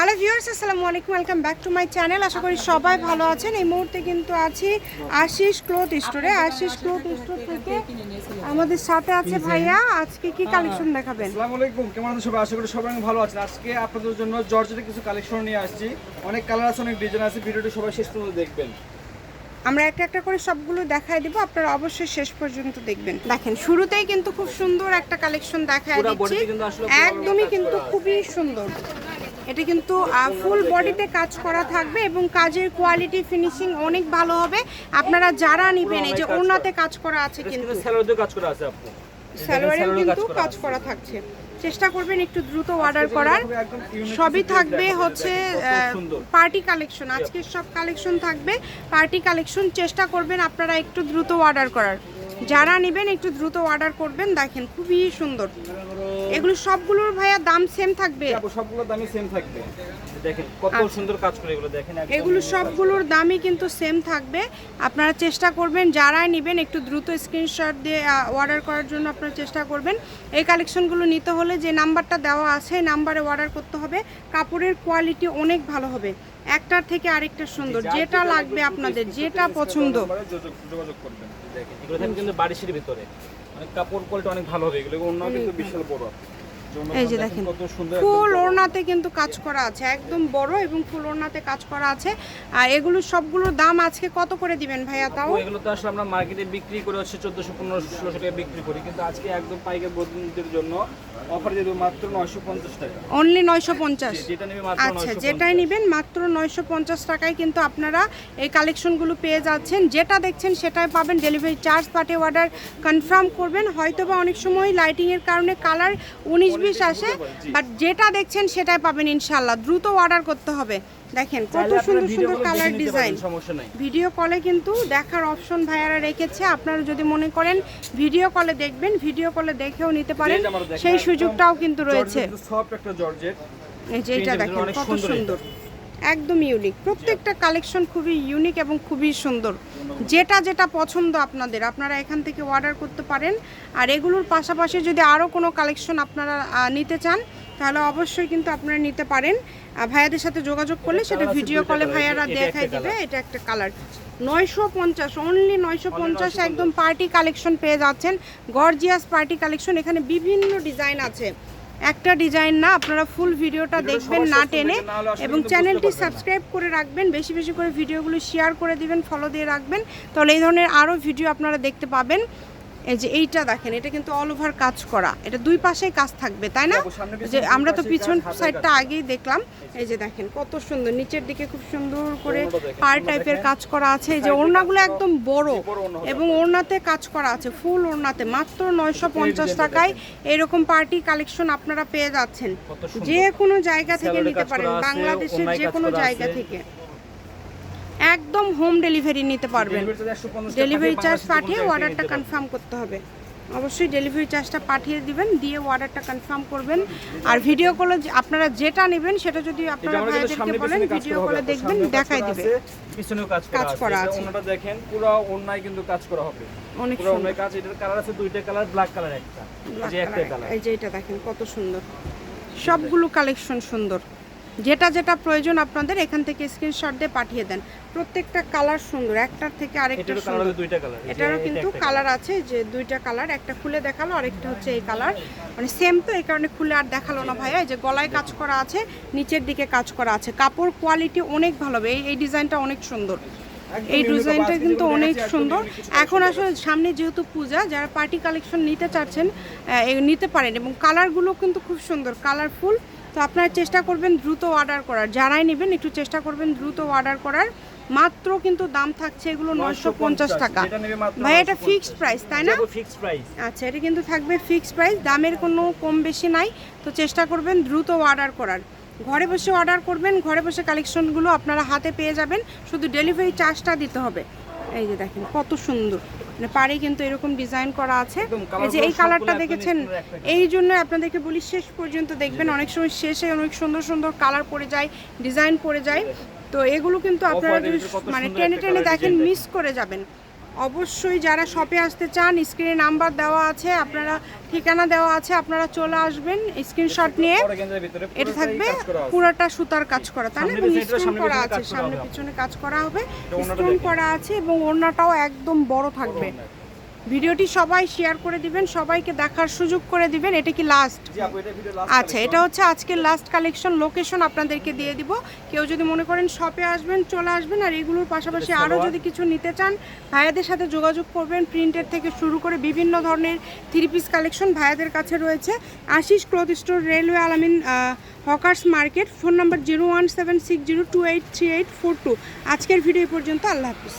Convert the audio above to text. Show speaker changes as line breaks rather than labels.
Hello viewers, আসসালামু আলাইকুম, welcome back to my channel. আশা করি সবাই ভালো আছেন। এই মুহূর্তে কিন্তু আছি আশিস ক্লথ স্টোরে। আশিস ক্লথ স্টোর থেকে আমাদের সাথে আছে ভাইয়া। আজকে কি কালেকশন দেখাবেন?
আসসালামু আলাইকুম, কেমন আছেন সবাই? আশা করি সবাই ভালো আছেন। আজকে আপনাদের জন্য জর্জেটের কিছু কালেকশন নিয়ে আসছি। অনেক কালার আছে, অনেক ডিজাইন আছে। ভিডিওটি সবাই শেষ পর্যন্ত দেখবেন।
আমরা একটা একটা করে সবগুলো দেখাই দিব, আপনারা অবশ্যই শেষ পর্যন্ত দেখবেন। দেখেন, শুরুতেই কিন্তু খুব সুন্দর একটা কালেকশন দেখায় দিচ্ছি, একদমই কিন্তু খুবই সুন্দর। এটা কিন্তু ফুল বডিতে কাজ করা থাকবে এবং কাজের কোয়ালিটি ফিনিশিং অনেক ভালো হবে। আপনারা যারা নেবেন, এই যে ওড়নাতে কাজ করা আছে, কিন্তু
সালোয়ারেও কাজ করা আছে আপু,
সালোয়ারেও কিন্তু কাজ করা থাকছে। চেষ্টা করবেন একটু দ্রুত অর্ডার করার। সবই থাকবে হচ্ছে পার্টি কালেকশন। আজকের সব কালেকশন থাকবে পার্টি কালেকশন। চেষ্টা করবেন আপনারা একটু দ্রুত অর্ডার করার। যারা নেবেন একটু দ্রুত অর্ডার করবেন। দেখেন খুবই সুন্দর। এগুলো সবগুলোর ভাইয়া দাম সেম থাকবে?
সবগুলোর দামই সেম থাকবে। দেখেন কত সুন্দর কাজ করে এগুলো, দেখেন
এগুলো সবগুলোর দামই কিন্তু সেম থাকবে। আপনারা চেষ্টা করবেন যারাই নেবেন একটু দ্রুত স্ক্রিনশট দিয়ে অর্ডার করার জন্য আপনারা চেষ্টা করবেন। এই কালেকশনগুলো নিতে হলে যে নাম্বারটা দেওয়া আছে এই নাম্বারে অর্ডার করতে হবে। কাপড়ের কোয়ালিটি অনেক ভালো হবে, একটার থেকে আরেকটা সুন্দর। যেটা লাগবে আপনাদের, যেটা পছন্দ
যোগাযোগ করবেন। দেখেন এগুলো কিন্তু বারিশের ভিতরে অনেক কাপড় কোয়ালিটি অনেক ভালো হবে। এগুলো অন্য কিন্তু বিশাল বড়।
এই যে দেখেন ফুল ওড়নাতে কিন্তু কাজ করা আছে, একদম বড় এবং ফুল ওড়নাতে কাজ করা আছে। আর এগুলো সবগুলোর দাম আজকে কত করে দিবেন ভাইয়া? তাও
এগুলো তো আসলে আমরা মার্কেটে বিক্রি করে হচ্ছে 1400-1500-1600 টাকা বিক্রি করি, কিন্তু আজকে একদম পাইকারি বন্ধুদের জন্য অফার দিয়ে দেব মাত্র 950 টাকা।
অনলি 950?
যেটা নেবে মাত্র 950।
আচ্ছা, যেটাই নেবেন মাত্র 950 টাকায় কিন্তু আপনারা এই কালেকশনগুলো পেয়ে যাচ্ছেন। যেটা দেখছেন সেটাই পাবেন। ডেলিভারি চার্জ পাঠিয়ে অর্ডার কনফার্ম করবেন। হয়তোবা অনেক সময় লাইটিং এর কারণে কালার 19-20 আসে, বাট যেটা দেখছেন সেটাই পাবেন ইনশাআল্লাহ। দ্রুত অর্ডার করতে হবে। দেখেন কত সুন্দর সুন্দর কালার ডিজাইন। ভিডিও কলে কিন্তু দেখার অপশন ভাইয়ারা রেখেছে। আপনারা যদি মনে করেন ভিডিও কলে দেখবেন, ভিডিও কলে দেখেও নিতে পারেন, সেই সুযোগটাও কিন্তু রয়েছে।
সফট একটা জর্জেট,
এই যে এটা দেখেন কত সুন্দর, একদম ইউনিক। প্রত্যেকটা কালেকশন খুবই ইউনিক এবং খুবই সুন্দর। যেটা যেটা পছন্দ আপনাদের, আপনারা এখান থেকে অর্ডার করতে পারেন। আর এগুলোর পাশাপাশি যদি আরও কোনো কালেকশন আপনারা নিতে চান তাহলে অবশ্যই কিন্তু আপনারা নিতে পারেন। ভাইয়াদের সাথে যোগাযোগ করলে সেটা ভিডিও কলে ভাইয়ারা দেখাই দিবে। এটা একটা কালার 950, অনলি 950। একদম পার্টি কালেকশন পেয়ে যাচ্ছেন, গর্জিয়াস পার্টি কালেকশন। এখানে বিভিন্ন ডিজাইন আছে, একটা ডিজাইন না। আপনারা ফুল ভিডিওটা দেখবেন না টেনে, এবং চ্যানেলটি সাবস্ক্রাইব করে রাখবেন। বেশি বেশি করে ভিডিওগুলো শেয়ার করে দিবেন, ফলো দিয়ে রাখবেন, তাহলে এই ধরনের আরও ভিডিও আপনারা দেখতে পাবেন। এই যে এইটা দেখেন, এটা কিন্তু অল ওভার কাজ করা। এটা দুই পাশেই কাজ থাকবে, তাই না? যে আমরা তো পিছন সাইডটা আগেই দেখলাম। এই যে দেখেন কত সুন্দর, নিচের দিকে খুব সুন্দর করে পার টাইপের কাজ করা আছে। এই যে ওড়নাগুলো একদম বড় এবং ওড়নাতে কাজ করা আছে, ফুল ওড়নাতে। মাত্র 950 টাকায় এরকম পার্টি কালেকশন আপনারা পেয়ে যাচ্ছেন। যে কোনো জায়গা থেকে নিতে পারেন, বাংলাদেশের যে কোনো জায়গা থেকে একদম হোম ডেলিভারি নিতে পারবেন। ডেলিভারি চার্জ পাঠিয়ে অর্ডারটা কনফার্ম করতে হবে। অবশ্যই ডেলিভারি চার্জটা পাঠিয়ে দিবেন, দিয়ে অর্ডারটা কনফার্ম করবেন। আর ভিডিও কলে আপনারা যেটা নেবেন সেটা যদি আপনারা ভাইদেরকে বলেন ভিডিও কলে দেখবেন, দেখাই দিবে।
পিছনেও কাজ করা আছে। ওনাটা দেখেন পুরো ওন্নায় কিন্তু কাজ করা হবে, অনেক পুরো ওন্নায় কাজ। এটার কালার আছে দুইটা কালার, ব্ল্যাক কালার একটা, এই যে একটা কালার।
এই যে এটা দেখেন কত সুন্দর, সবগুলো কালেকশন সুন্দর। যেটা যেটা প্রয়োজন আপনাদের এখান থেকে স্ক্রিনশট দিয়ে পাঠিয়ে দেন। প্রত্যেকটা কালার সুন্দর, একটার থেকে আরেকটা সুন্দর। এটারও কিন্তু কালার আছে, যে দুইটা কালার, একটা খুলে দেখালো আরেকটা হচ্ছে এই কালার। মানে সেম তো, এই কারণে খুলে আর দেখালো না ভাইয়া। এই যে গলায় কাজ করা আছে, নিচের দিকে কাজ করা আছে। কাপড় কোয়ালিটি অনেক ভালো হবে। এই ডিজাইনটা অনেক সুন্দর, এই ডিজাইনটা কিন্তু অনেক সুন্দর। এখন আসলে সামনে যেহেতু পূজা, যারা পার্টি কালেকশন নিতে চাচ্ছেন নিতে পারেন। এবং কালারগুলো কিন্তু খুব সুন্দর, কালারফুল। তো আপনারা চেষ্টা করবেন দ্রুত অর্ডার করার। যারাই নেবেন একটু চেষ্টা করবেন দ্রুত অর্ডার করার। মাত্র কিন্তু দাম থাকছে এগুলো 950 টাকা। ভাই এটা ফিক্সড প্রাইস, তাই না? আচ্ছা, এটা কিন্তু থাকবে ফিক্সড প্রাইস, দামের কোনো কম বেশি নাই। তো চেষ্টা করবেন দ্রুত অর্ডার করার। ঘরে বসে অর্ডার করবেন, ঘরে বসে কালেকশনগুলো আপনারা হাতে পেয়ে যাবেন, শুধু ডেলিভারি চার্জটা দিতে হবে। এই যে দেখেন কত সুন্দর, মানে পাড়ে কিন্তু এরকম ডিজাইন করা আছে। এই যে এই কালারটা দেখেছেন, এই জন্য আপনাদেরকে বলি শেষ পর্যন্ত দেখবেন। অনেক সময় শেষে অনেক সুন্দর সুন্দর কালার পড়ে যায়, ডিজাইন পড়ে যায়। তো এগুলো কিন্তু আপনারা যদি মানে টেনে টেনে দেখেন মিস করে যাবেন। অবশ্যই যারা শপে আসতে চান স্ক্রিনে নাম্বার দেওয়া আছে, আপনারা ঠিকানা দেওয়া আছে, আপনারা চলে আসবেন স্ক্রিনশট নিয়ে। এটা থাকবে পুরোটা সুতার কাজ করা, তাই না? এবং স্টোন করা আছে, সামনে পিছনে কাজ করা হবে, স্টোন করা আছে এবং ওড়নাটাও একদম বড় থাকবে। ভিডিওটি সবাই শেয়ার করে দিবেন, সবাইকে দেখার সুযোগ করে দিবেন। এটা কি লাস্ট? আচ্ছা, এটা হচ্ছে আজকের লাস্ট কালেকশন। লোকেশন আপনাদেরকে দিয়ে দিব, কেউ যদি মনে করেন শপে আসবেন চলে আসবেন। আর এগুলোর পাশাপাশি আরও যদি কিছু নিতে চান ভাইয়াদের সাথে যোগাযোগ করবেন। প্রিন্টের থেকে শুরু করে বিভিন্ন ধরনের 3 পিস কালেকশন ভাইয়াদের কাছে রয়েছে। আশিস ক্লথ স্টোর, রেলওয়ে আলামিন হকার্স মার্কেট। Phone number 01760283842। আজকের ভিডিও পর্যন্ত, আল্লাহ হাফিজ।